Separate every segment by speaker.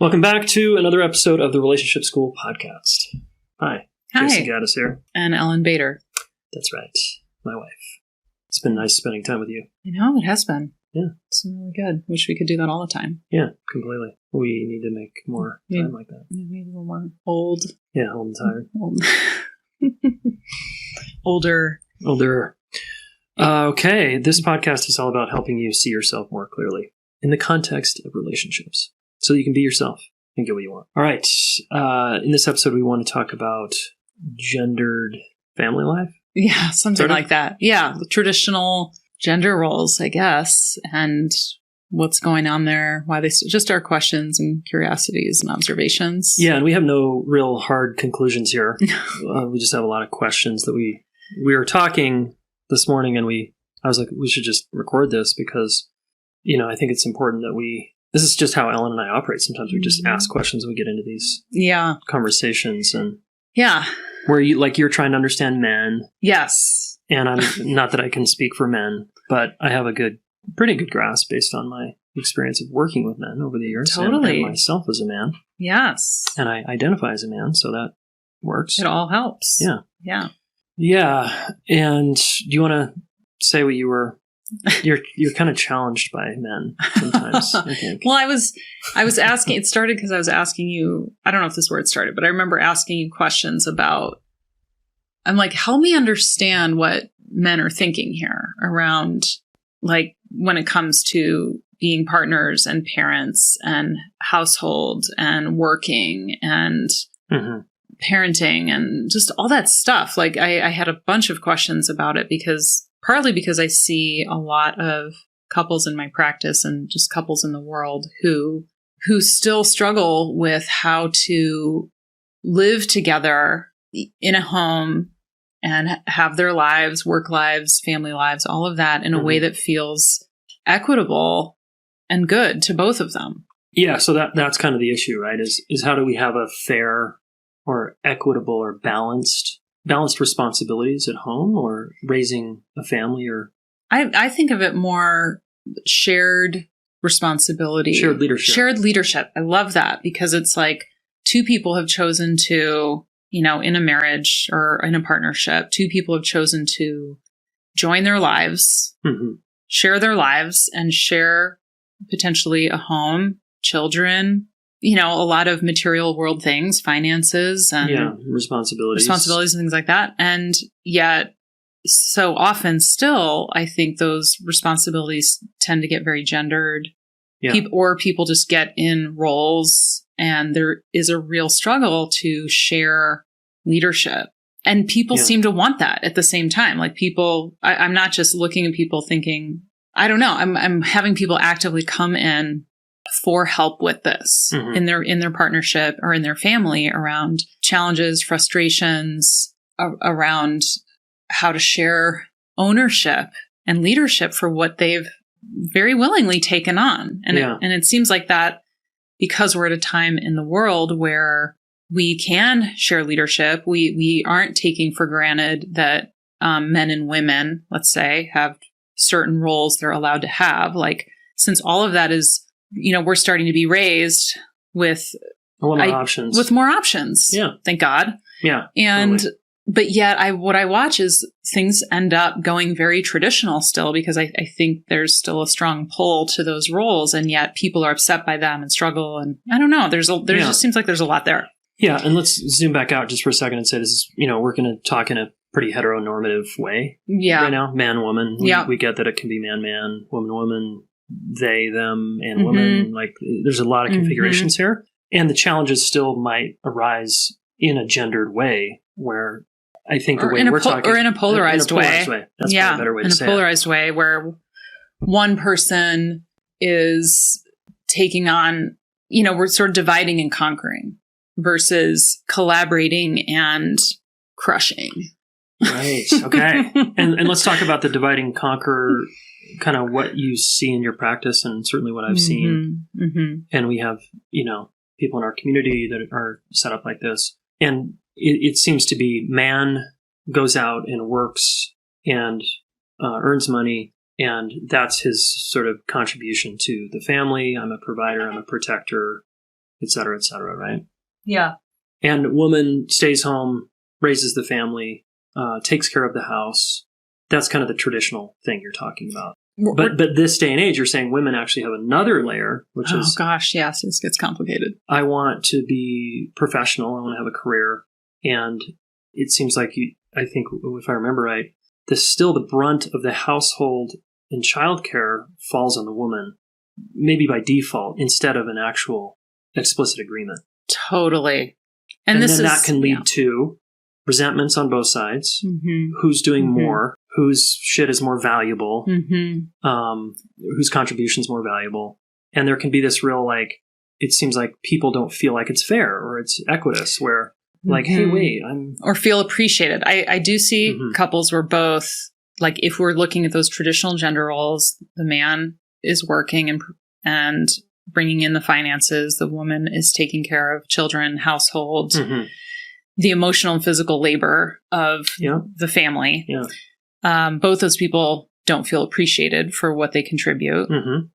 Speaker 1: Welcome back to another episode of the Relationship School podcast. Hi.
Speaker 2: Hi.
Speaker 1: Jayson Gaddis here.
Speaker 2: And Ellen Bader.
Speaker 1: That's right. My wife. It's been nice spending time with you.
Speaker 2: I know, it has been.
Speaker 1: Yeah.
Speaker 2: It's been really good. Wish we could do that all the time.
Speaker 1: Yeah, completely. We need to make more time like that.
Speaker 2: Maybe a little more old.
Speaker 1: Yeah, old and tired.
Speaker 2: Older.
Speaker 1: Okay, this podcast is all about helping you see yourself more clearly in the context of relationships, so that you can be yourself and get what you want. All right, in this episode, we want to talk about gendered family life.
Speaker 2: Yeah, something like that. Yeah, the traditional gender roles, I guess, and what's going on there, why they just our questions and curiosities and observations.
Speaker 1: Yeah, and we have no real hard conclusions here. We just have a lot of questions that we were talking this morning, and I was like, we should just record this because, I think it's important that this is just how Ellen and I operate. Sometimes we just ask questions and we get into these conversations, and where you're trying to understand men.
Speaker 2: Yes.
Speaker 1: And I'm not that I can speak for men, but I have a pretty good grasp based on my experience of working with men over the years.
Speaker 2: Totally.
Speaker 1: And myself as a man. Yes. And I identify as a man, so that works.
Speaker 2: It all helps.
Speaker 1: Yeah.
Speaker 2: Yeah.
Speaker 1: Yeah. And do you want to say what you're kind of challenged by men sometimes, I think.
Speaker 2: Well, I was asking, it started because I was asking you, I don't know if this is where it started, but I remember asking you questions about, I'm like, help me understand what men are thinking here around, like, when it comes to being partners and parents and household and working and parenting and just all that stuff. Like, I had a bunch of questions about it partly because I see a lot of couples in my practice and just couples in the world who still struggle with how to live together in a home and have their lives, work lives, family lives, all of that in a way that feels equitable and good to both of them.
Speaker 1: Yeah, so that's kind of the issue, right? Is how do we have a fair or equitable or balanced responsibilities at home or raising a family? Or
Speaker 2: I think of it more shared responsibility.
Speaker 1: Shared leadership.
Speaker 2: Shared leadership. I love that because it's like two people have chosen to, in a marriage or in a partnership, two people have chosen to join their lives, share their lives, and share potentially a home, children, a lot of material world things, finances and responsibilities and things like that. And yet so often still, I think those responsibilities tend to get very gendered. Yeah. People just get in roles, and there is a real struggle to share leadership. And people seem to want that at the same time. Like people, I'm not just looking at people thinking, I don't know, I'm having people actively come in for help with this in their partnership or in their family around challenges, frustrations, around how to share ownership and leadership for what they've very willingly taken on. And it seems like that because we're at a time in the world where we can share leadership, we aren't taking for granted that men and women, let's say, have certain roles they're allowed to have. Like, since all of that is, we're starting to be raised with
Speaker 1: more options.
Speaker 2: With more options. Yeah. Thank God.
Speaker 1: Yeah.
Speaker 2: And,
Speaker 1: totally.
Speaker 2: But yet what I watch is things end up going very traditional still, because I think there's still a strong pull to those roles. And yet people are upset by them and struggle. And I don't know, there just seems like there's a lot there.
Speaker 1: Yeah. And let's zoom back out just for a second and say this is, we're going to talk in a pretty heteronormative way.
Speaker 2: Yeah.
Speaker 1: Right now, man, woman. We get that it can be man, man, woman, woman, they, them, and woman. Like, there's a lot of configurations here. And the challenges still might arise in a gendered way where I think the way we're talking... Or
Speaker 2: in a polarized way.
Speaker 1: That's probably a better way to say it.
Speaker 2: In a polarized way where one person is taking on, we're sort of dividing and conquering versus collaborating and crushing.
Speaker 1: Right. Okay. and let's talk about the divide and conquer, kind of what you see in your practice and certainly what I've seen. And we have, people in our community that are set up like this. And it seems to be man goes out and works and earns money, and that's his sort of contribution to the family. I'm a provider, I'm a protector, et cetera, right?
Speaker 2: Yeah.
Speaker 1: And woman stays home, raises the family, takes care of the house. That's kind of the traditional thing you're talking about. But this day and age, you're saying women actually have another layer, which is...
Speaker 2: Oh, gosh, yes, this gets complicated.
Speaker 1: I want to be professional. I want to have a career. And it seems like, I think, if I remember right, still the brunt of the household and childcare falls on the woman, maybe by default, instead of an actual explicit agreement.
Speaker 2: Totally.
Speaker 1: And then that can lead to resentments on both sides. Mm-hmm. Who's doing more? Whose shit is more valuable? Mm-hmm. Whose contribution is more valuable? And there can be this real, like, it seems like people don't feel like it's fair or it's equitous, where like, hey, wait,
Speaker 2: or feel appreciated. I do see couples where both, like, if we're looking at those traditional gender roles, the man is working and bringing in the finances, the woman is taking care of children, household, the emotional and physical labor of the family. Yeah. Both those people don't feel appreciated for what they contribute. Mm-hmm.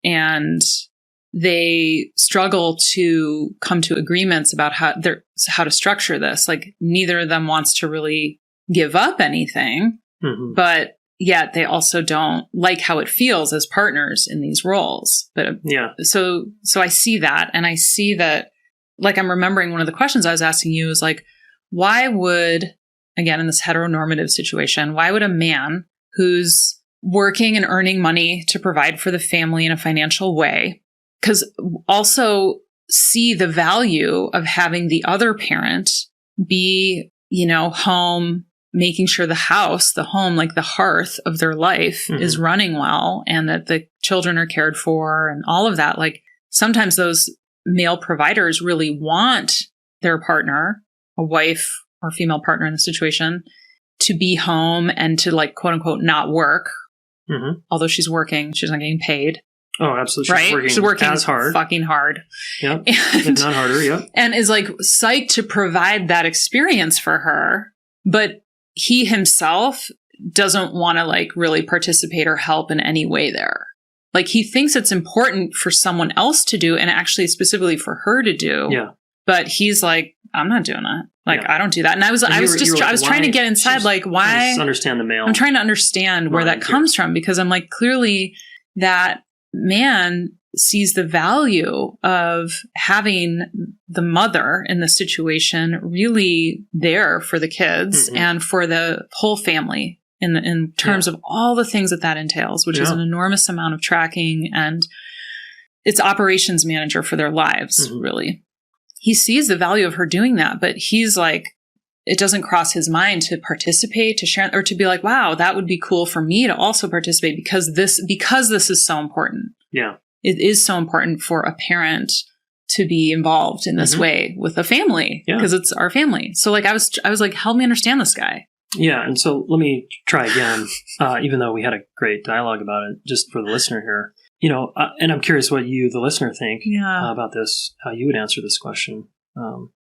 Speaker 2: And they struggle to come to agreements about how to structure this. Like, neither of them wants to really give up anything, but yet they also don't like how it feels as partners in these roles. But so I see that, and I see that, like, I'm remembering one of the questions I was asking you is like, why would, again, in this heteronormative situation, why would a man who's working and earning money to provide for the family in a financial way, because also see the value of having the other parent be, home, making sure the house, the home, like the hearth of their life is running well, and that the children are cared for and all of that. Like, sometimes those male providers really want their partner, a wife or female partner in the situation, to be home and to, like, quote unquote, not work. Mm-hmm. Although she's working, she's not getting paid.
Speaker 1: Oh, absolutely.
Speaker 2: She's working
Speaker 1: as hard.
Speaker 2: Fucking hard.
Speaker 1: Yeah. If not harder, yeah.
Speaker 2: And is, like, psyched to provide that experience for her. But he himself doesn't want to, like, really participate or help in any way there. Like, he thinks it's important for someone else to do, and actually specifically for her to do. Yeah. But he's like, I'm not doing that. Like, I don't do that. And I was trying to get inside, like, why?
Speaker 1: Understand the male.
Speaker 2: I'm trying to understand where that comes from, because I'm like, clearly that man sees the value of having the mother in the situation really there for the kids and for the whole family in terms of all the things that entails, which is an enormous amount of tracking, and it's operations manager for their lives, really. He sees the value of her doing that, but he's like, it doesn't cross his mind to participate, to share, or to be like, wow, that would be cool for me to also participate because this is so important. Yeah. It is so important for a parent to be involved in this way with a family, because it's our family. So, like, I was like, help me understand this guy.
Speaker 1: Yeah. And so let me try again, even though we had a great dialogue about it, just for the listener here. And I'm curious what you, the listener, think about this, how you would answer this question.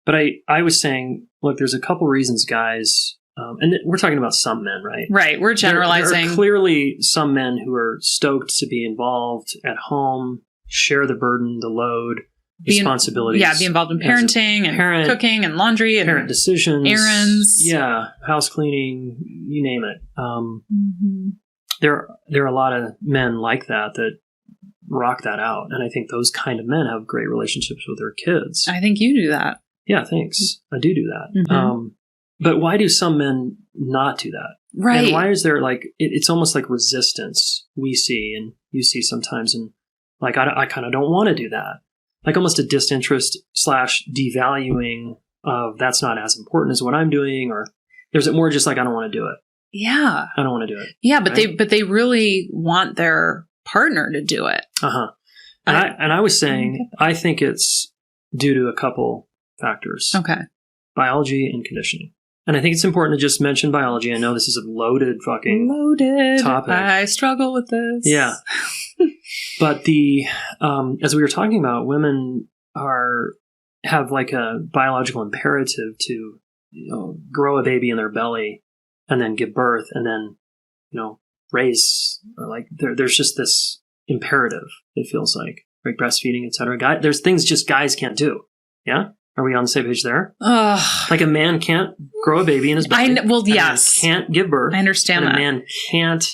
Speaker 1: But I was saying, look, there's a couple reasons guys, and we're talking about some men, right?
Speaker 2: Right. We're generalizing.
Speaker 1: There are clearly some men who are stoked to be involved at home, share the burden, the load, responsibilities.
Speaker 2: Be involved in parenting and cooking and laundry and
Speaker 1: parent decisions,
Speaker 2: errands.
Speaker 1: Yeah. House cleaning, you name it. There are a lot of men like that rock that out. And I think those kind of men have great relationships with their kids.
Speaker 2: I think you do that.
Speaker 1: Yeah, thanks. I do that. But why do some men not do that?
Speaker 2: Right.
Speaker 1: And why is there, like, it's almost like resistance we see and you see sometimes. And, like, I kind of don't want to do that. Like, almost a disinterest / devaluing of that's not as important as what I'm doing. Or there's it more just like, I don't want to do it.
Speaker 2: Yeah.
Speaker 1: I don't want to do it.
Speaker 2: Yeah, but they really want their partner to do it.
Speaker 1: And I was saying, I think it's due to a couple factors.
Speaker 2: Okay.
Speaker 1: Biology and conditioning. And I think it's important to just mention biology. I know this is a loaded topic.
Speaker 2: I struggle with this.
Speaker 1: Yeah. But as we were talking about, women have like a biological imperative to, grow a baby in their belly and then give birth and then, raise, or like there's just this imperative, it feels like, right? Breastfeeding, etc. There's things just guys can't do. Yeah. Are we on the same page there? Like a man can't grow a baby in his belly.
Speaker 2: Yes.
Speaker 1: A man can't give birth.
Speaker 2: I understand that.
Speaker 1: A man can't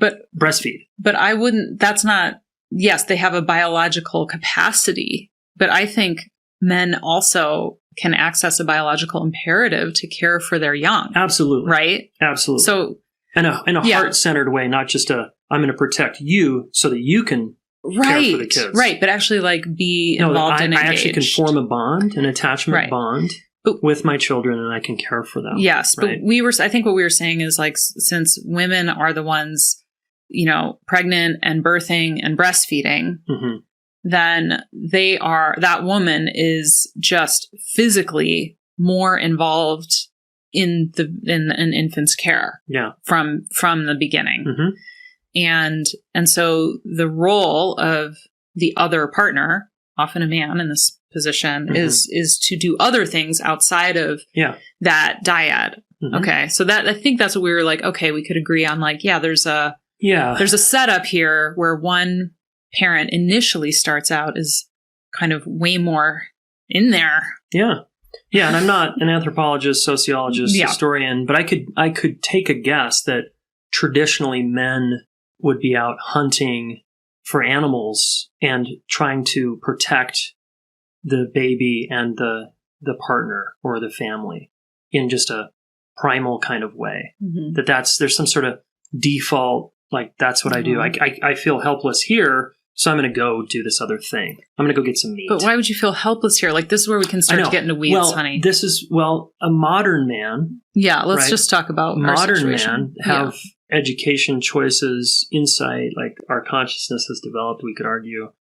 Speaker 1: breastfeed.
Speaker 2: But I wouldn't, that's not, yes, they have a biological capacity, but I think men also can access a biological imperative to care for their young.
Speaker 1: Absolutely.
Speaker 2: Right?
Speaker 1: Absolutely.
Speaker 2: So
Speaker 1: in a heart-centered way, not just I'm going to protect you so that you can care for the kids.
Speaker 2: Right, but actually be involved and engaged. I actually
Speaker 1: can form a bond, an attachment bond with my children, and I can care for them.
Speaker 2: Yes, right? But I think what we were saying is like, since women are the ones, pregnant and birthing and breastfeeding, then that woman is just physically more involved in an infant's care. Yeah. From the beginning. Mm-hmm. And so the role of the other partner, often a man in this position, is to do other things outside of that dyad. Mm-hmm. Okay. So I think that's what we were like, okay, we could agree on, like, there's a setup here where one parent initially starts out as kind of way more in there. Yeah. Yeah. And I'm not an anthropologist, sociologist, historian, but I could take a guess that traditionally men would be out hunting for animals and trying to protect the baby and the partner or the family in just a primal kind of way. Mm-hmm. There's some sort of default, like, that's what I do. I feel helpless here, so I'm going to go do this other thing. I'm going to go get some meat. But why would you feel helpless here? Like, this is where we can start to get into weeds, honey. This is, a modern man. Yeah, let's just talk about modern man have education, choices, insight, like our consciousness has developed, we could argue.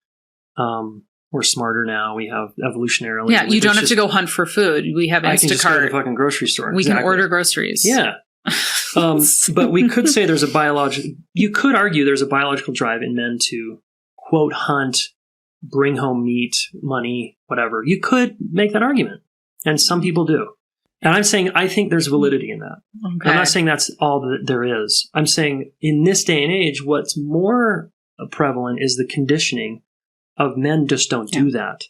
Speaker 2: We're smarter now. We have evolutionarily. Yeah, you don't have to go hunt for food. We have Instacart. I can just go to the fucking grocery store. We can order groceries. Yeah. But we could say you could argue there's a biological drive in men to, quote, hunt, bring home meat, money, whatever. You could make that argument. And some people do. And I'm saying I think there's validity in that. Okay. I'm not saying that's all that there is. I'm saying in this day and age, what's more prevalent is the conditioning of men just don't do that.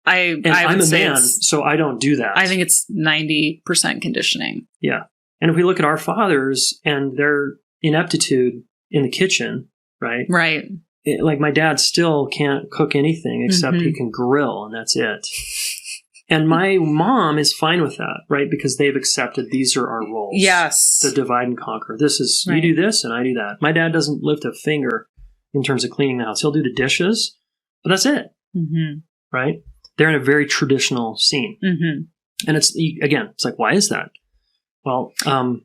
Speaker 2: I'm a man, so I don't do that. I think it's 90% conditioning. Yeah. And if we look at our fathers and their ineptitude in the kitchen, right? Right. Like my dad still can't cook anything except he can grill, and that's it. And my mom is fine with that, right? Because they've accepted these are our roles. Yes. The divide and conquer. This is, you do this and I do that. My dad doesn't lift a finger in terms of cleaning the house. He'll do the dishes, but that's it. Mm-hmm. Right? They're in a very traditional scene. Mm-hmm. And it's like, why is that? Well, and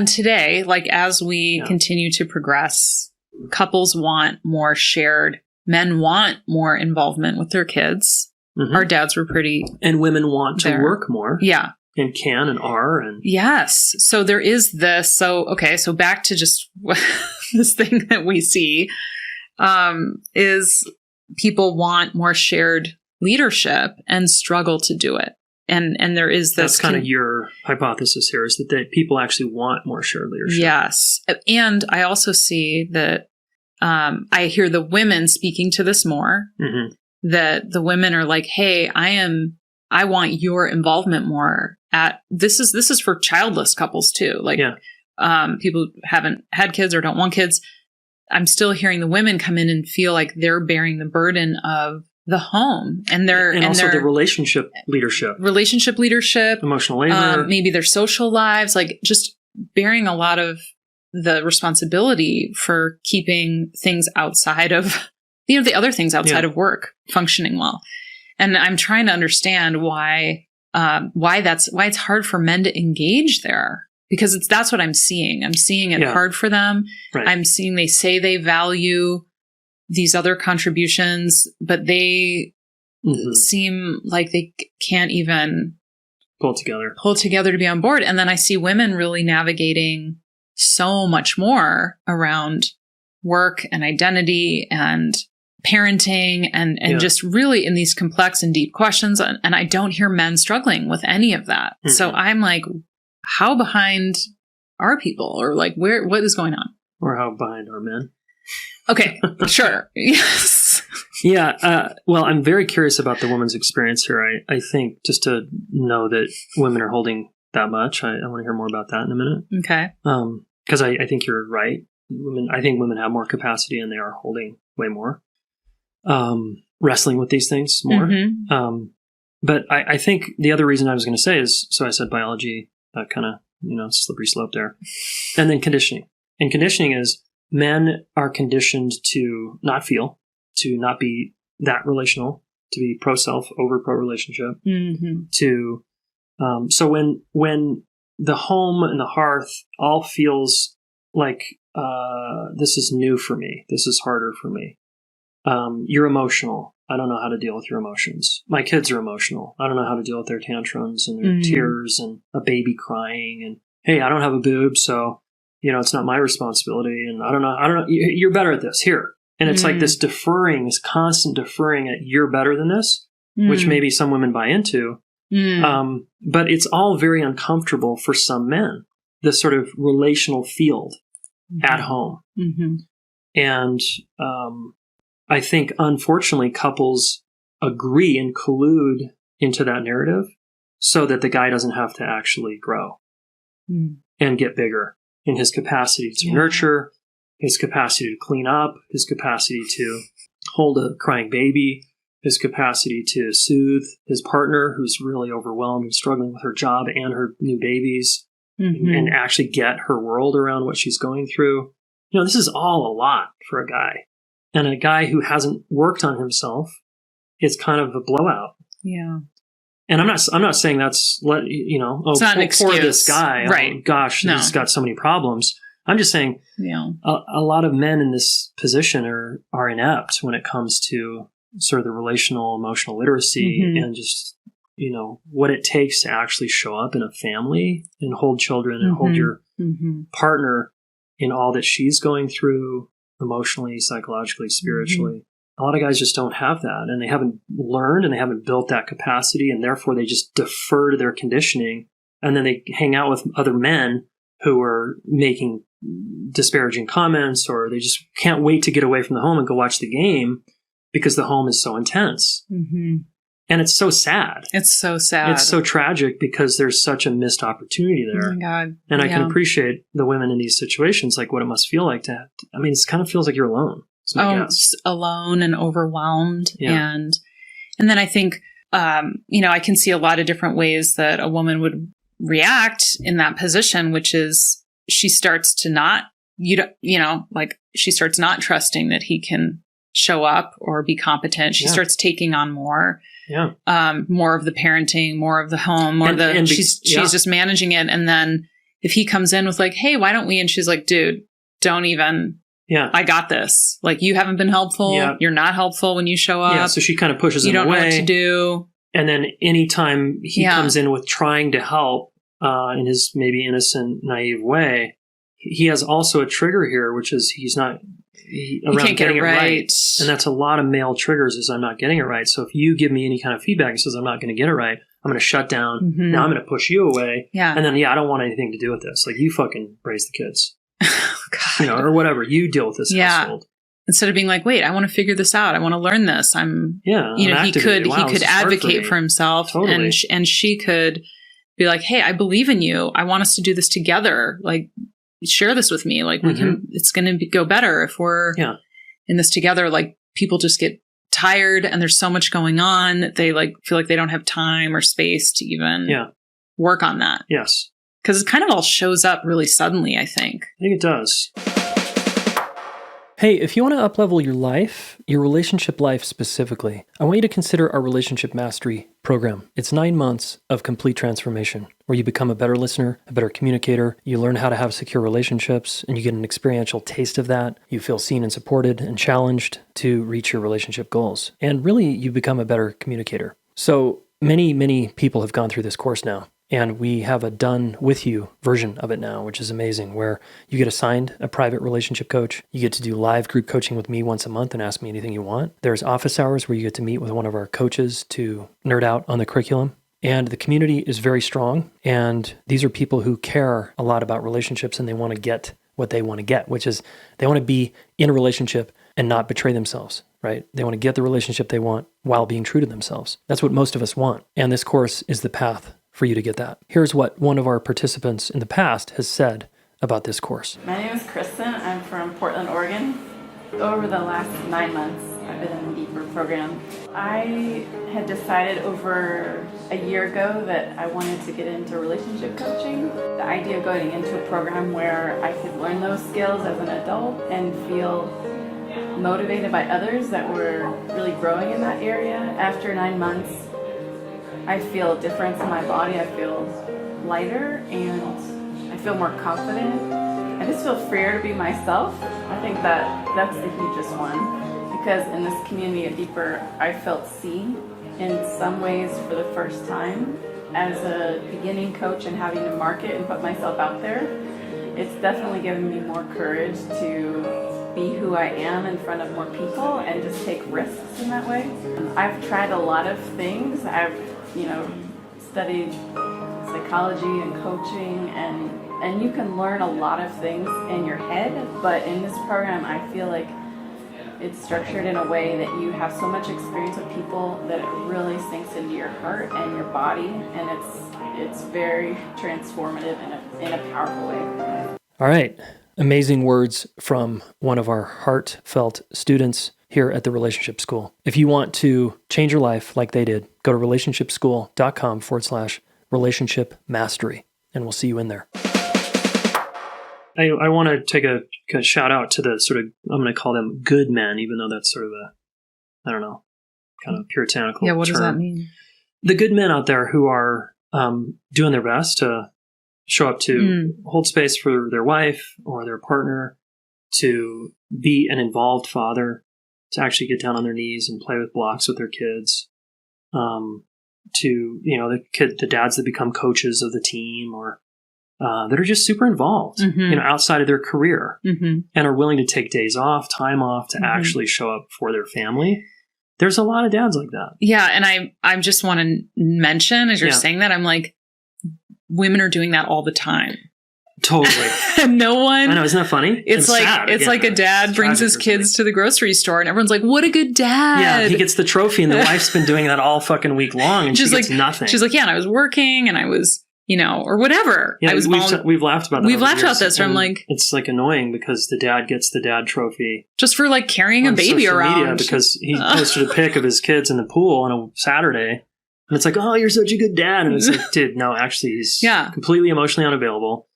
Speaker 2: today, like, as we continue to progress, couples want more shared, men want more involvement with their kids. Mm-hmm. Our dads were and women want to work more. Yeah. And can and are. And yes. So there is this. So back to just this thing that we see is people want more shared leadership and struggle to do it. And there is this. That's kind of your hypothesis here, is that people actually want more shared leadership. Yes. And I also see that I hear the women speaking to this more. Mm-hmm. That the women are like, hey, I want your involvement more this is for childless couples too. Like, people who haven't had kids or don't want kids. I'm still hearing the women come in and feel like they're bearing the burden of the home and also the relationship leadership, emotional labor, maybe their social lives, like just bearing a lot of the responsibility for keeping things outside of the other things outside of work functioning well. And I'm trying to understand why it's hard for men to engage there, because that's what I'm seeing. I'm seeing it hard for them. Right. I'm seeing they say they value these other contributions, but they seem like they can't even pull together to be on board. And then I see women really navigating so much more around work and identity and parenting and just really in these complex and deep questions. And I don't hear men struggling with any of that. Mm-hmm. So I'm like, how behind are people? Or like, what is going on? Or how behind are men? Okay, sure. Yes.
Speaker 1: Yeah. Well, I'm very curious about the woman's experience here. I think just to know that women are holding that much, I want to hear more about that in a minute.
Speaker 2: Okay.
Speaker 1: Because I think you're right. I think women have more capacity and they are holding way more, wrestling with these things more. Mm-hmm. But I think the other reason I was going to say is, so I said biology, kind of, slippery slope there. And then conditioning. And conditioning is men are conditioned to not feel, to not be that relational, to be pro-self over pro-relationship. Mm-hmm. So when the home and the hearth all feels like this is new for me, this is harder for me. You're emotional. I don't know how to deal with your emotions. My kids are emotional. I don't know how to deal with their tantrums and their tears and a baby crying. And hey, I don't have a boob, so it's not my responsibility. And I don't know. You're better at this here. And it's like this deferring, this constant deferring at you're better than this, which maybe some women buy into. But it's all very uncomfortable for some men, this sort of relational field at home. Mm-hmm. And I think, unfortunately, couples agree and collude into that narrative so that the guy doesn't have to actually grow and get bigger in his capacity to nurture, his capacity to clean up, his capacity to hold a crying baby, his capacity to soothe his partner who's really overwhelmed and struggling with her job and her new babies, and actually get her world around what she's going through. This is all a lot for a guy. And a guy who hasn't worked on himself, it's kind of a blowout. Yeah. And I'm not saying that's it's not an excuse for this guy. Right. Oh, gosh, he's got so many problems. I'm just saying a lot of men in this position are inept when it comes to sort of the relational emotional literacy and just what it takes to actually show up in a family and hold children and hold your partner in all that she's going through emotionally, psychologically, spiritually. A lot of guys just don't have that, and they haven't learned and they haven't built that capacity, and therefore they just defer to their conditioning, and then they hang out with other men who are making disparaging comments, or they just can't wait to get away from the home and go watch the game because the home is so intense. And it's so sad. It's so sad. It's so tragic because there's such a missed opportunity there. Oh my God. And I can appreciate the women in these situations, like what it must feel like to, it kind of feels like you're alone.
Speaker 2: Alone and overwhelmed. Yeah. And then I think, I can see a lot of different ways that a woman would react in that position, which is she starts to not, she starts not trusting that he can show up or be competent. She starts taking on more. More of the parenting, more of the home, she's just managing it. And then if he comes in with like, hey, why don't we? And she's like, dude, don't even, I got this. Like, you haven't been helpful. Yeah. You're not helpful when you show up. Yeah. So she kind of pushes him away. You don't know what to do. And then anytime he comes in with trying to help, in his maybe innocent, naive way, he has also a trigger here, which is he can't get it right. And that's a lot of male triggers is I'm not getting it right. So if you give me any kind of feedback and says I'm not going to get it right, I'm going to shut down. Now I'm going to push you away. Yeah. And then, I don't want anything to do with this. Like, you fucking raise the kids. Or whatever. You deal with this household. Instead of being like, wait, I want to figure this out. I want to learn this. He could advocate for himself. Totally. And she could be like, hey, I believe in you. I want us to do this together. Like, share this with me. Like, it's going to go better if we're in this together. Like, people just get tired and there's so much going on. They feel like they don't have time or space to even work on that. Yes. Because it kind of all shows up really suddenly, I think. I think it does. Hey, if you want to up-level your life, your relationship life specifically, I want you to consider our Relationship Mastery program. It's 9 months of complete transformation, where you become a better listener, a better communicator, you learn how to have secure relationships, and you get an experiential taste of that. You feel seen and supported and challenged to reach your relationship goals. And really, you become a better communicator. So many people have gone through this course now. And we have a done with you version of it now, which is amazing, where you get assigned a private relationship coach. You get to do live group coaching with me once a month and ask me anything you want. There's office hours where you get to meet with one of our coaches to nerd out on the curriculum. And the community is very strong. And these are people who care a lot about relationships and they want to get
Speaker 3: what they want to get, which is they want to be in a relationship and not betray themselves, right? They want to get the relationship they want while being true to themselves. That's what most of us want. And this course is the path for you to get that. Here's what one of our participants in the past has said about this course.
Speaker 4: My name is Kristen. I'm from Portland, Oregon. Over the last 9 months, I've been in the Deeper program. I had decided over a year ago that I wanted to get into relationship coaching. The idea of going into a program where I could learn those skills as an adult and feel motivated by others that were really growing in that area. After 9 months, I feel a difference in my body. I feel lighter and I feel more confident. I just feel freer to be myself. I think that's the hugest one, because in this community at Deeper, I felt seen in some ways for the first time. As a beginning coach and having to market and put myself out there, it's definitely given me more courage to be who I am in front of more people and just take risks in that way. I've tried a lot of things. I've, studied psychology and coaching, and you can learn a lot of things in your head, but in this program I feel like it's structured in a way that you have so much experience with people that it really sinks into your heart and your body, and it's very transformative in a powerful way.
Speaker 3: All right. Amazing words from one of our heartfelt students here at the Relationship School. If you want to change your life like they did, go to relationshipschool.com/relationship mastery, and we'll see you in there.
Speaker 1: I want to take a shout out to the sort of, I'm going to call them good men, even though that's sort of kind of puritanical
Speaker 2: Yeah, what
Speaker 1: term.
Speaker 2: does that mean?
Speaker 1: The good men out there who are doing their best to show up to hold space for their wife or their partner, to be an involved father, to actually get down on their knees and play with blocks with their kids, to, the dads that become coaches of the team, or that are just super involved, outside of their career, and are willing to take days off, time off to actually show up for their family. There's a lot of dads like that.
Speaker 2: Yeah. And I just want to mention, as you're saying that, I'm like, women are doing that all the time.
Speaker 1: Totally.
Speaker 2: No one.
Speaker 1: I know, isn't that funny?
Speaker 2: It's like sad. It's like a dad brings his kids to the grocery store and everyone's like, what a good dad.
Speaker 1: Yeah, he gets the trophy and the wife's been doing that all fucking week long and she gets nothing.
Speaker 2: She's like, yeah, and I was working and I was, or whatever.
Speaker 1: Yeah, we've laughed about that.
Speaker 2: We've laughed about this. Where I'm like,
Speaker 1: it's like annoying because the dad gets the dad trophy
Speaker 2: just for like carrying a baby around.
Speaker 1: Media because he posted a pic of his kids in the pool on a Saturday. And it's like, oh, you're such a good dad. And it's like, dude, no, actually, he's completely emotionally unavailable.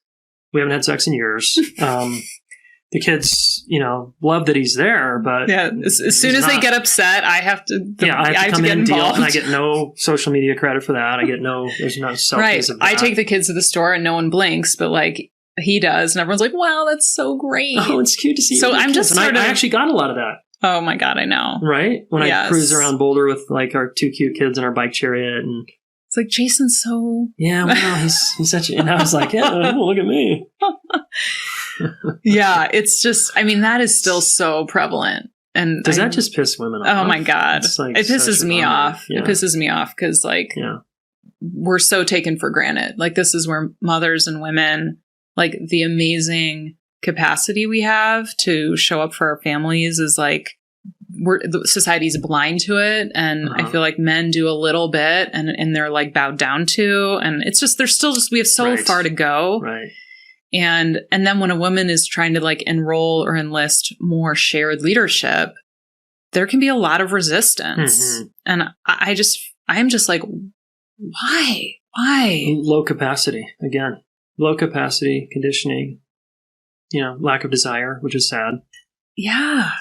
Speaker 1: We haven't had sex in years. The kids, love that he's there, but
Speaker 2: as soon as they get upset, I have to.
Speaker 1: I have to come in and deal, and I get no social media credit for that. There's no selfies of that.
Speaker 2: I take the kids to the store and no one blinks, but like he does, and everyone's like, "Wow, that's so great."
Speaker 1: Oh, it's cute to see.
Speaker 2: So I'm just
Speaker 1: I actually got a lot of that.
Speaker 2: Oh my God, I know.
Speaker 1: Right? When I cruise around Boulder with like our two cute kids in our bike chariot, and
Speaker 2: it's like, Jason's so...
Speaker 1: Yeah, wow, he's such a... And I was like, yeah, look at me.
Speaker 2: Yeah, it's just, that is still so prevalent. And
Speaker 1: does that just piss women off?
Speaker 2: Oh my God. Like, it pisses me off. Yeah. It pisses me off because we're so taken for granted. Like, this is where mothers and women, like the amazing capacity we have to show up for our families is like, the society's blind to it, and I feel like men do a little bit and they're like bowed down to, and it's just we have so far to go.
Speaker 1: Right.
Speaker 2: And then when a woman is trying to like enroll or enlist more shared leadership, there can be a lot of resistance. And I am just like, why?
Speaker 1: Low capacity conditioning, lack of desire, which is sad.
Speaker 2: Yeah.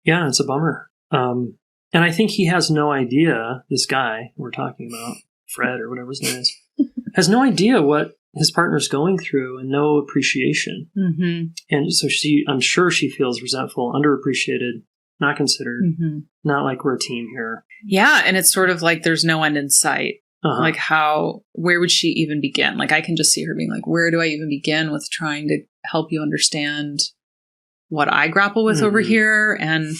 Speaker 1: Yeah, it's a bummer. And I think he has no idea, this guy we're talking about, Fred or whatever his name is, has no idea what his partner's going through and no appreciation. And so I'm sure she feels resentful, underappreciated, not considered, not like we're a team here.
Speaker 2: Yeah, and it's sort of like there's no end in sight. Like where would she even begin? Like I can just see her being like, where do I even begin with trying to help you understand what I grapple with over here and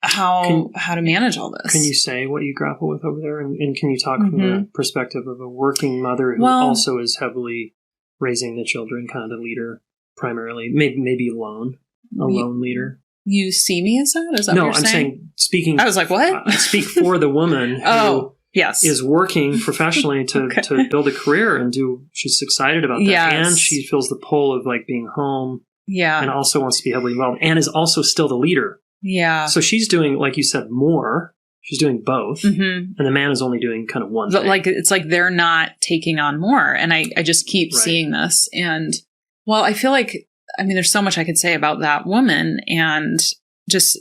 Speaker 2: how to manage all this.
Speaker 1: Can you say what you grapple with over there? And can you talk from the perspective of a working mother who also is heavily raising the children, kind of the leader? primarily. Maybe a lone leader.
Speaker 2: You see me as that? Is that
Speaker 1: no,
Speaker 2: what you're
Speaker 1: I'm saying speaking.
Speaker 2: I was like, what?
Speaker 1: Speak for the woman who
Speaker 2: yes.
Speaker 1: is working professionally to build a career and she's excited about that.
Speaker 2: Yes.
Speaker 1: And she feels the pull of like being home.
Speaker 2: Yeah.
Speaker 1: And also wants to be heavily involved and is also still the leader.
Speaker 2: Yeah.
Speaker 1: So she's doing, like you said, more. She's doing both. And the man is only doing kind of one thing.
Speaker 2: Like, it's like they're not taking on more. And I just keep seeing this. And well, I feel like, I mean, there's so much I could say about that woman, and just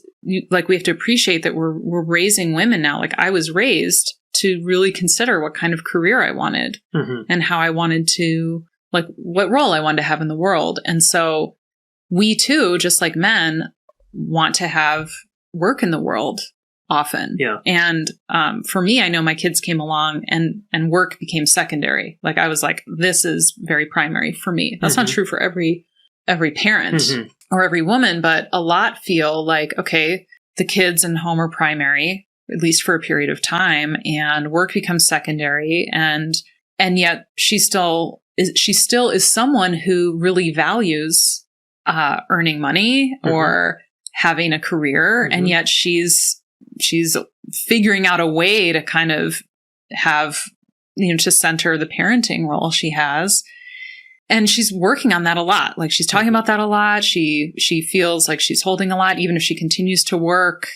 Speaker 2: like, we have to appreciate that we're raising women now. Like, I was raised to really consider what kind of career I wanted and how I wanted to, like, what role I wanted to have in the world. And so we too, just like men, want to have work in the world often.
Speaker 1: Yeah.
Speaker 2: And for me, I know my kids came along and work became secondary. Like, I was like, this is very primary for me. That's not true for every parent or every woman, but a lot feel like, okay, the kids and home are primary, at least for a period of time, and work becomes secondary. And yet she still is someone who really values earning money or having a career. And yet she's figuring out a way to kind of have, to center the parenting role she has. And she's working on that a lot. Like, she's talking about that a lot. She feels like she's holding a lot, even if she continues to work.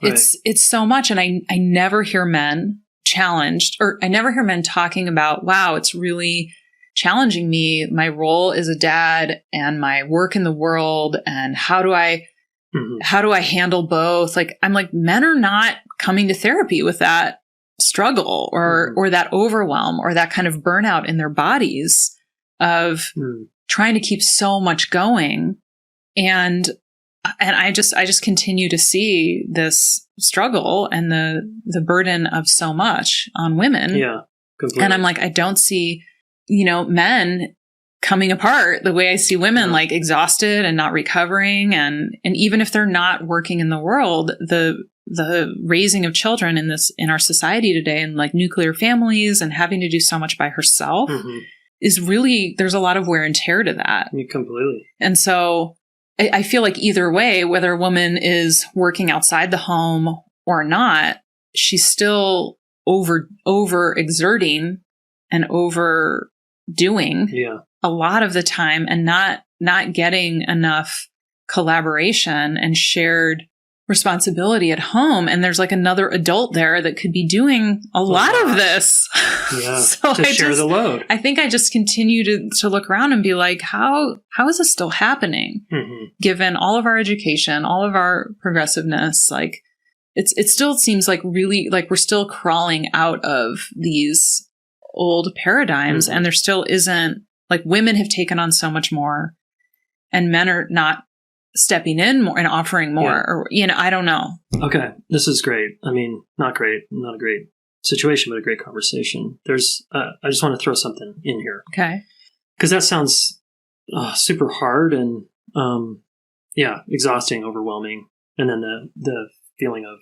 Speaker 2: Right. It's so much. And I never hear men challenged, or I never hear men talking about, wow, it's really challenging me, my role as a dad and my work in the world. And how do I handle both? Like, I'm like, men are not coming to therapy with that struggle or that overwhelm or that kind of burnout in their bodies of trying to keep so much going. And I just continue to see this struggle and the burden of so much on women.
Speaker 1: Yeah, completely.
Speaker 2: And I'm like, I don't see, men coming apart the way I see women, like, exhausted and not recovering. And even if they're not working in the world, the raising of children in our society today, and like nuclear families and having to do so much by herself is really, there's a lot of wear and tear to that.
Speaker 1: Yeah, completely.
Speaker 2: And so I feel like either way, whether a woman is working outside the home or not, she's still over exerting and overdoing a lot of the time, and not getting enough collaboration and shared responsibility at home. And there's like another adult there that could be doing a lot of this.
Speaker 1: Yeah.
Speaker 2: So
Speaker 1: to share the load.
Speaker 2: I think I just continue to look around and be like, how is this still happening? Given all of our education, all of our progressiveness, like it still seems like really like we're still crawling out of these old paradigms, and there still isn't, like, women have taken on so much more and men are not stepping in more and offering more, or, I don't know.
Speaker 1: Okay. This is great. I mean, not a great situation, but a great conversation. I just want to throw something in here.
Speaker 2: Okay.
Speaker 1: Because that sounds super hard and, exhausting, overwhelming. And then the feeling of,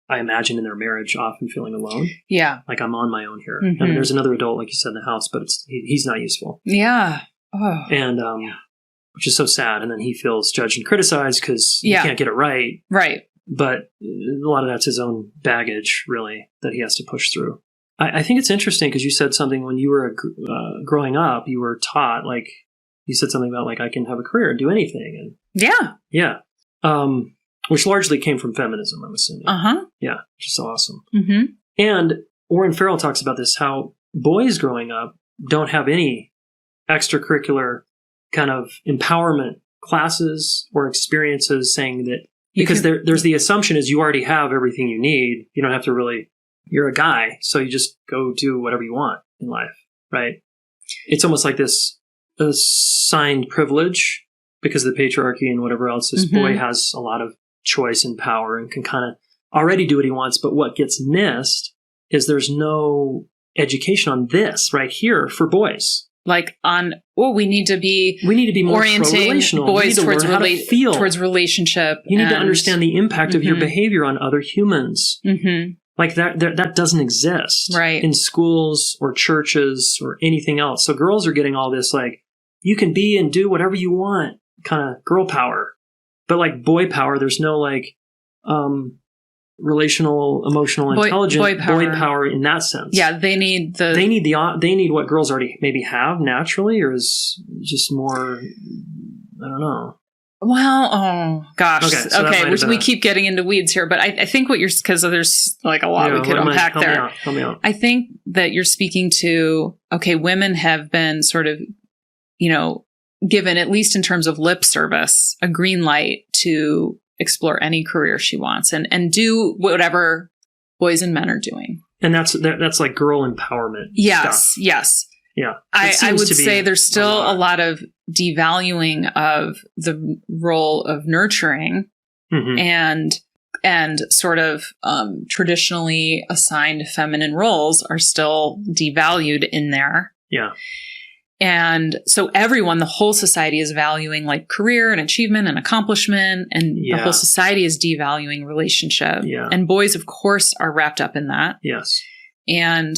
Speaker 1: I imagine in their marriage, often feeling alone. Yeah. Like, I'm on my own here. I mean, there's another adult, like you said, in the house, but he's not useful.
Speaker 2: Yeah. Oh.
Speaker 1: And, which is so sad. And then he feels judged and criticized because he can't get it right.
Speaker 2: Right.
Speaker 1: But a lot of that's his own baggage, really, that he has to push through. I think it's interesting because you said something when you were growing up, you were taught, like, you said something about, like, I can have a career and do anything. And yeah. Which largely came from feminism, I'm assuming. Yeah, which is so awesome. And Warren Farrell talks about this, how boys growing up don't have any extracurricular kind of empowerment classes or experiences, saying that because there's the assumption is you already have everything you need. You don't have to really, you're a guy, so you just go do whatever you want in life, right? It's almost like this assigned privilege because of the patriarchy and whatever else. This boy has a lot of choice and power and can kind of already do what he wants. But what gets missed is there's no education on this right here for boys.
Speaker 2: Like we need to be
Speaker 1: more
Speaker 2: orienting
Speaker 1: relational.
Speaker 2: boys towards relationship.
Speaker 1: You need to understand the impact of your behavior on other humans. Like that doesn't exist
Speaker 2: in
Speaker 1: schools or churches or anything else. So girls are getting all this, like, you can be and do whatever you want, kind of girl power. But like boy power, there's no like relational, emotional intelligence, boy power in that sense.
Speaker 2: Yeah, they need
Speaker 1: what girls already maybe have naturally, or is just more, I don't know.
Speaker 2: Well, oh gosh. Okay, we keep getting into weeds here, but I think because there's like a lot we could unpack there.
Speaker 1: Help me out.
Speaker 2: I think that you're speaking to, okay, women have been sort of, given, at least in terms of lip service, a green light to explore any career she wants and do whatever boys and men are doing.
Speaker 1: And that's like girl empowerment.
Speaker 2: Yes,
Speaker 1: stuff.
Speaker 2: Yeah. I would say there's still a lot of devaluing of the role of nurturing and sort of traditionally assigned feminine roles are still devalued in there.
Speaker 1: Yeah.
Speaker 2: And so the whole society is valuing like career and achievement and accomplishment, and the whole society is devaluing relationship.
Speaker 1: Yeah.
Speaker 2: And boys, of course, are wrapped up in that.
Speaker 1: Yes.
Speaker 2: And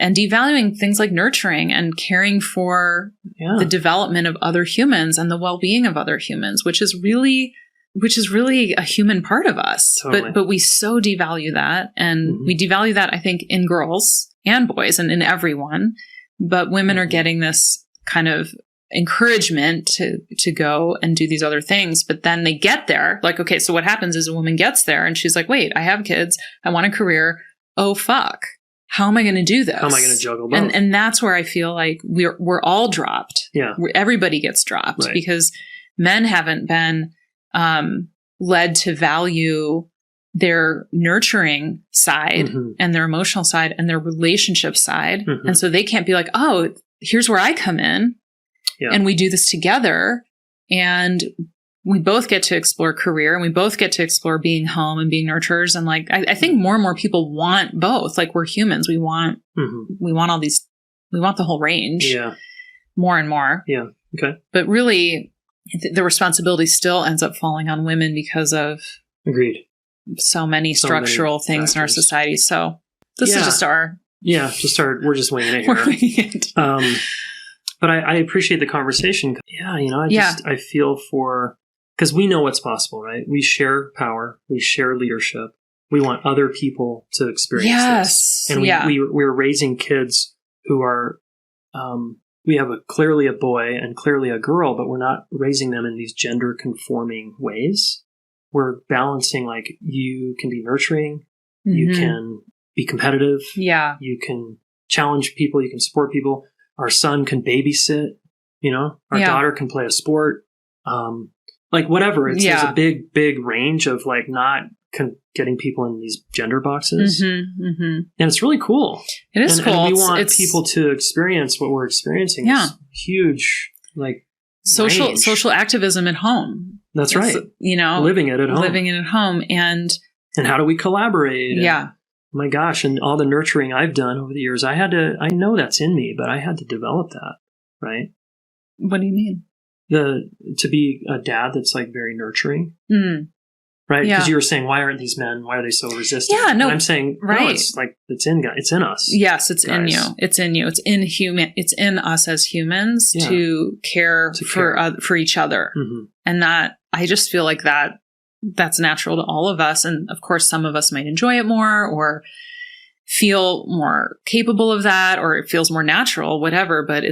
Speaker 2: devaluing things like nurturing and caring for the development of other humans and the well-being of other humans, which is really a human part of us.
Speaker 1: Totally.
Speaker 2: But we so devalue that. And we devalue that, I think, in girls and boys and in everyone. But women are getting this kind of encouragement to go and do these other things. But then they get there. Like, okay, so what happens is a woman gets there and she's like, wait, I have kids. I want a career. Oh, fuck. How am I going to do this?
Speaker 1: How am I going to juggle both?
Speaker 2: And that's where I feel like we're all dropped.
Speaker 1: Yeah.
Speaker 2: Everybody gets dropped because men haven't been led to value their nurturing side and their emotional side and their relationship side. And so they can't be like, oh, here's where I come in and we do this together. And we both get to explore career and we both get to explore being home and being nurturers. And like, I think more and more people want both. Like, we're humans. We want all these, we want the whole range.
Speaker 1: Yeah.
Speaker 2: More and more.
Speaker 1: Yeah. Okay.
Speaker 2: But really the responsibility still ends up falling on women because of
Speaker 1: agreed.
Speaker 2: So many structural things in our society. So this is just our...
Speaker 1: Yeah, we're just winging it here.
Speaker 2: We're winging it.
Speaker 1: But I appreciate the conversation. Yeah, I feel for... Because we know what's possible, right? We share power. We share leadership. We want other people to experience this. And we're raising kids who are... we have clearly a boy and clearly a girl, but we're not raising them in these gender-conforming ways. We're balancing, like, you can be nurturing, you can be competitive, you can challenge people, you can support people. Our son can babysit, our daughter can play a sport, like whatever. There's a big range of like not getting people in these gender boxes, and it's really cool.
Speaker 2: It is cool.
Speaker 1: And we want people to experience what we're experiencing. This huge, like,
Speaker 2: social activism at home.
Speaker 1: That's right. Living it at home. And how do we collaborate?
Speaker 2: Yeah.
Speaker 1: My gosh. And all the nurturing I've done over the years, I know that's in me, but I had to develop that. Right.
Speaker 2: What do you mean?
Speaker 1: To be a dad that's like very nurturing. Right. Because you were saying, why aren't these men? Why are they so resistant?
Speaker 2: Yeah. No,
Speaker 1: and I'm saying, no, it's like, it's in us.
Speaker 2: Yes. It's in you. It's in you. It's in us as humans to care for each other. And I just feel like that's natural to all of us. And of course, some of us might enjoy it more or feel more capable of that, or it feels more natural, whatever, but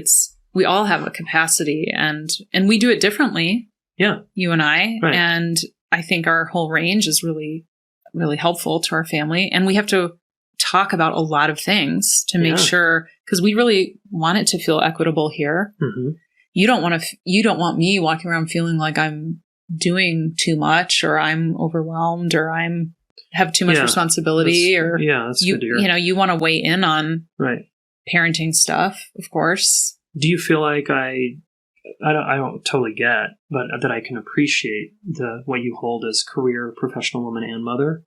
Speaker 2: we all have a capacity and we do it differently.
Speaker 1: Yeah.
Speaker 2: You and I. Right. And I think our whole range is really, really helpful to our family. And we have to talk about a lot of things to make sure, because we really want it to feel equitable here. You don't want me walking around feeling like I'm doing too much, or I'm overwhelmed, or have too much responsibility,
Speaker 1: that's good to hear.
Speaker 2: You want to weigh in on parenting stuff, of course.
Speaker 1: Do you feel like I don't totally get, but that I can appreciate what you hold as career, professional woman, and mother?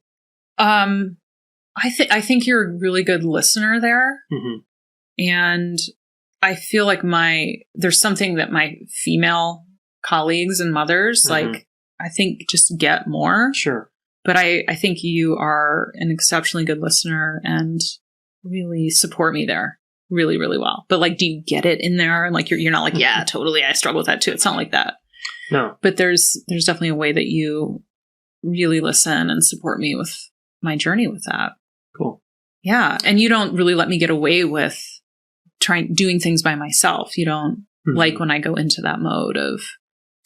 Speaker 2: I think you're a really good listener there, and I feel like there's something that my female colleagues and mothers like I think just get more.
Speaker 1: Sure,
Speaker 2: but I think you are an exceptionally good listener and really support me there. really, really well. But like, do you get it in there? And like, you're not like, yeah, totally. I struggle with that too. It's not like that.
Speaker 1: No.
Speaker 2: But there's definitely a way that you really listen and support me with my journey with that.
Speaker 1: Cool.
Speaker 2: Yeah. And you don't really let me get away with doing things by myself. You don't like when I go into that mode of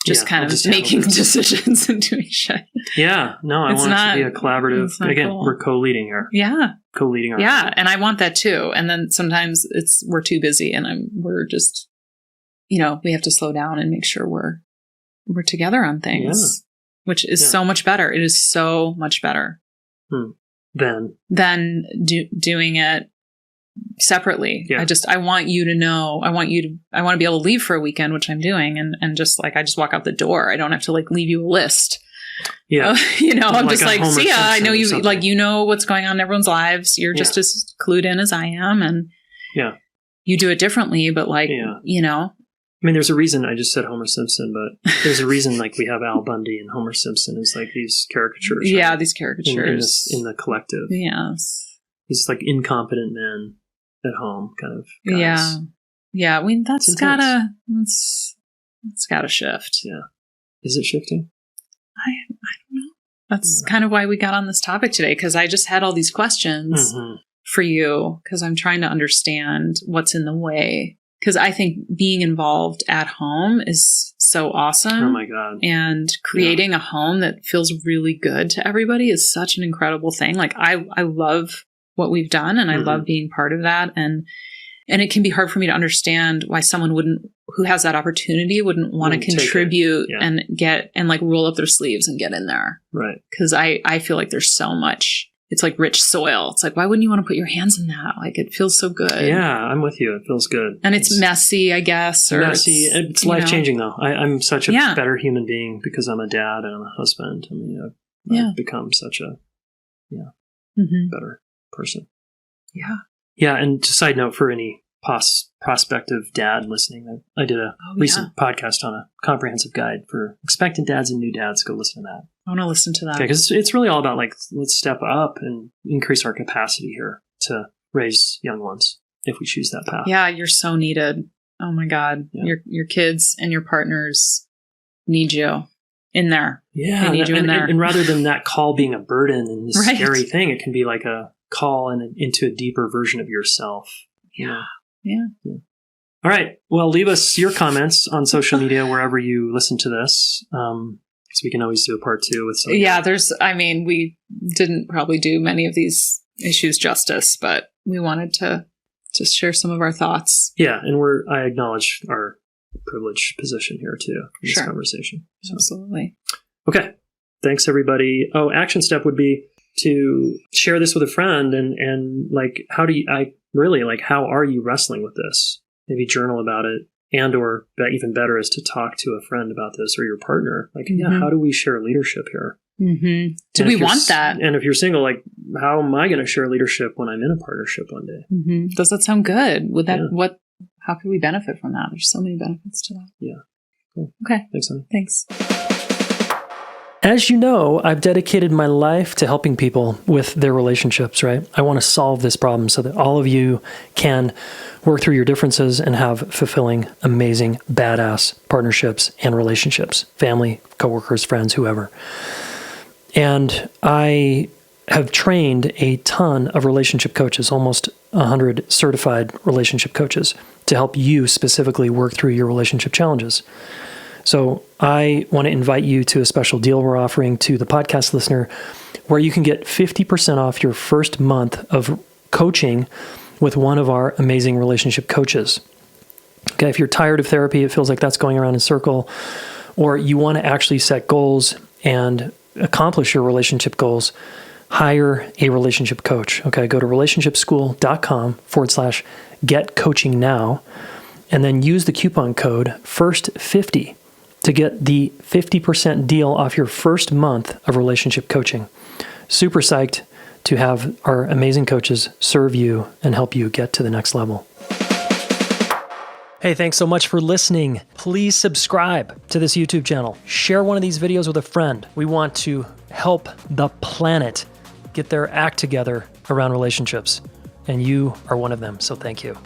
Speaker 2: just kind of making decisions and doing shit.
Speaker 1: Yeah. No, I want it to be a collaborative. Again, cool. We're co-leading here.
Speaker 2: Yeah.
Speaker 1: Co-leading our
Speaker 2: life. And I want that too. And then sometimes we're too busy and we're just, we have to slow down and make sure we're together on things, which is so much better. It is so much better than doing it separately. Yeah. I want you to know, I want to be able to leave for a weekend, which I'm doing. And just like, I just walk out the door. I don't have to like leave you a list. Yeah. I'm just like, see ya. I know you, like, what's going on in everyone's lives. You're just as clued in as I am. And you do it differently, but like,
Speaker 1: I mean, there's a reason I just said Homer Simpson, but there's a reason like we have Al Bundy and Homer Simpson is like these caricatures.
Speaker 2: Yeah,
Speaker 1: right?
Speaker 2: These caricatures.
Speaker 1: In the collective.
Speaker 2: Yes.
Speaker 1: These like incompetent men at home kind of guys.
Speaker 2: Yeah. Yeah. I mean, that's gotta shift.
Speaker 1: Yeah. Is it shifting?
Speaker 2: I don't know. That's kind of why we got on this topic today, because I just had all these questions for you, because I'm trying to understand what's in the way. Because I think being involved at home is so awesome.
Speaker 1: Oh my God.
Speaker 2: And creating a home that feels really good to everybody is such an incredible thing. Like I love what we've done and I love being part of that. And it can be hard for me to understand why someone who has that opportunity wouldn't want to contribute and get and like roll up their sleeves and get in there.
Speaker 1: Right.
Speaker 2: Because I feel like there's so much. It's like rich soil. It's like, why wouldn't you want to put your hands in that? Like, it feels so good.
Speaker 1: Yeah, I'm with you. It feels good.
Speaker 2: And it's messy, I guess. Or
Speaker 1: messy. It's life-changing, though. I'm such a better human being because I'm a dad and I'm a husband. I mean, I've become such a better person.
Speaker 2: Yeah.
Speaker 1: Yeah, and just side note for any prospective dad listening, I did a recent podcast on a comprehensive guide for expectant dads and new dads. Go listen to that.
Speaker 2: I want to listen to that.
Speaker 1: Okay, because it's really all about like, let's step up and increase our capacity here to raise young ones if we choose that path.
Speaker 2: Yeah, you're so needed. Oh my God. Yeah. Your kids and your partners need you in there.
Speaker 1: Yeah.
Speaker 2: They need you in there.
Speaker 1: And rather than that call being a burden and this scary thing, it can be like a call into a deeper version of yourself.
Speaker 2: Yeah.
Speaker 1: All right. Well, leave us your comments on social media wherever you listen to this. So we can always do a part 2 with some.
Speaker 2: Yeah, we didn't probably do many of these issues justice, but we wanted to just share some of our thoughts.
Speaker 1: Yeah, and I acknowledge our privileged position here too in this conversation.
Speaker 2: So. Absolutely.
Speaker 1: Okay. Thanks, everybody. Oh, action step would be to share this with a friend and like, how are you wrestling with this? Maybe journal about it. And or even better is to talk to a friend about this or your partner. Like, how do we share leadership here?
Speaker 2: Mm-hmm. Do we want that?
Speaker 1: And if you're single, like, how am I going to share leadership when I'm in a partnership one day?
Speaker 2: Mm-hmm. Does that sound good? How can we benefit from that? There's so many benefits to that.
Speaker 1: Yeah. Cool.
Speaker 2: Okay.
Speaker 1: Thanks, honey.
Speaker 2: Thanks.
Speaker 3: As you know, I've dedicated my life to helping people with their relationships, right? I want to solve this problem so that all of you can work through your differences and have fulfilling, amazing, badass partnerships and relationships, family, coworkers, friends, whoever. And I have trained a ton of relationship coaches, almost 100 certified relationship coaches, to help you specifically work through your relationship challenges. So I want to invite you to a special deal we're offering to the podcast listener where you can get 50% off your first month of coaching with one of our amazing relationship coaches. Okay, if you're tired of therapy, it feels like that's going around in a circle, or you want to actually set goals and accomplish your relationship goals, hire a relationship coach. Okay, go to relationshipschool.com/get coaching now, and then use the coupon code FIRST50 to get the 50% deal off your first month of relationship coaching. Super psyched to have our amazing coaches serve you and help you get to the next level. Hey, thanks so much for listening. Please subscribe to this YouTube channel. Share one of these videos with a friend. We want to help the planet get their act together around relationships, and you are one of them, so thank you.